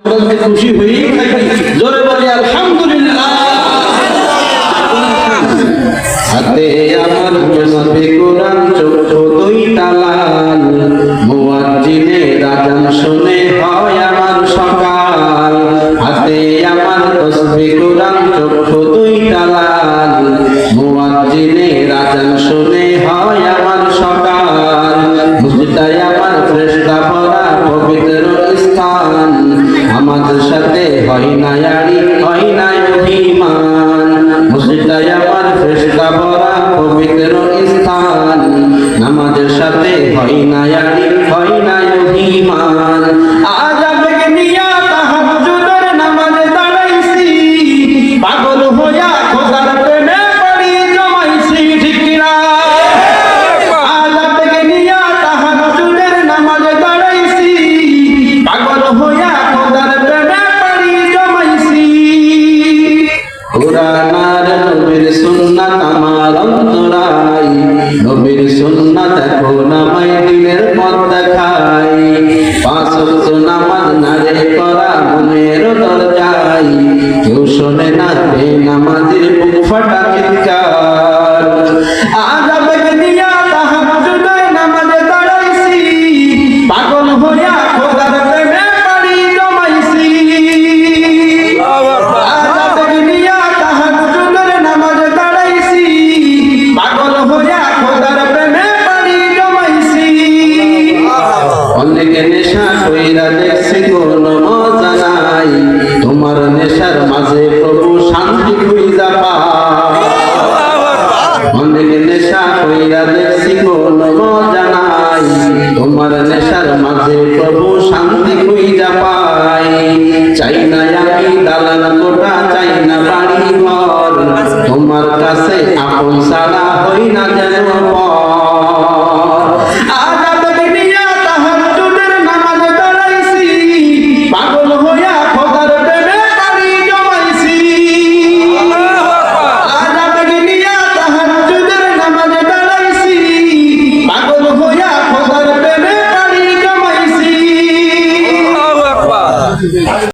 খুশি হয়েই থাকি। জোরে বলি আলহামদুলিল্লাহ। হাতে আমার নবী কোরআন, চক্ষু দুইটা লাল, মুয়াজ্জিনের আযান শুনে হয় আমার সকাল। হাতে আমার তসবিহ কোরআন, চক্ষু দুইটা লাল, মুয়াজ্জিনের আযান শুনে হয় আমার সকাল। মসজিদটাই আমার ফেরেশতা ভরা পবিত্র স্থান, আমাদের সাথে হয় না আড়ি, হয় না অভিমান। মসজিদটাই আমার ফেরেশতা ভরা পবিত্র স্থান, আমাদের সাথে হয় না আড়ি, হয় না অভিমান। আজ আবেগে নিয়া তাহাজ্জুদের নামাজে দাঁড়াইছি, পাগল হইয়া খোদার প্রেমে পড়ি জমাইছি, ঠিক কিনা? আজ আবেগে নিয়া তাহাজ্জুদের নামাজে দাঁড়াইছি, পাগল হইয়া খোদার প্রেমে পড়ি জমাইছি। কোরআন আর নবীর সুন্নাত আমার অন্তরাই, নবীর সুন্নাত এখন আমায় দিনের পথ দেখাই। পাঁচ ওয়াক্ত নামাজ নারে করা মনের দরজায়, কেউ শোনে না বেনামাজির বুক ফাটা চিৎকার। আজ আবেগে নিয়া তাহাজ্জুদের নামাজে দাঁড়াইছি, পাগল হইয়া খোদার প্রেমে পড়ি জমাইছি। আজ আবেগে নিয়া তাহাজ্জুদের নামাজে দাঁড়াইছি, পাগল হইয়া খোদার প্রেমে পড়ি জমাইছি। অনেকে নেশা কইরা দেখছি কোনো মজা নাই, তোমার নেশার মাঝে প্রভু শান্তি খুঁজা পায়। অনেকে নেশা কইরা দেখছি কোনো মজা নাই, তোমার নেশার মাঝে প্রভু শান্তি খুঁজা পায়। চাই না আমি দালান কোঠা, চাই না বাড়ি ঘর, তোমার কাছে আপন ছাড়া হই না যেন পর।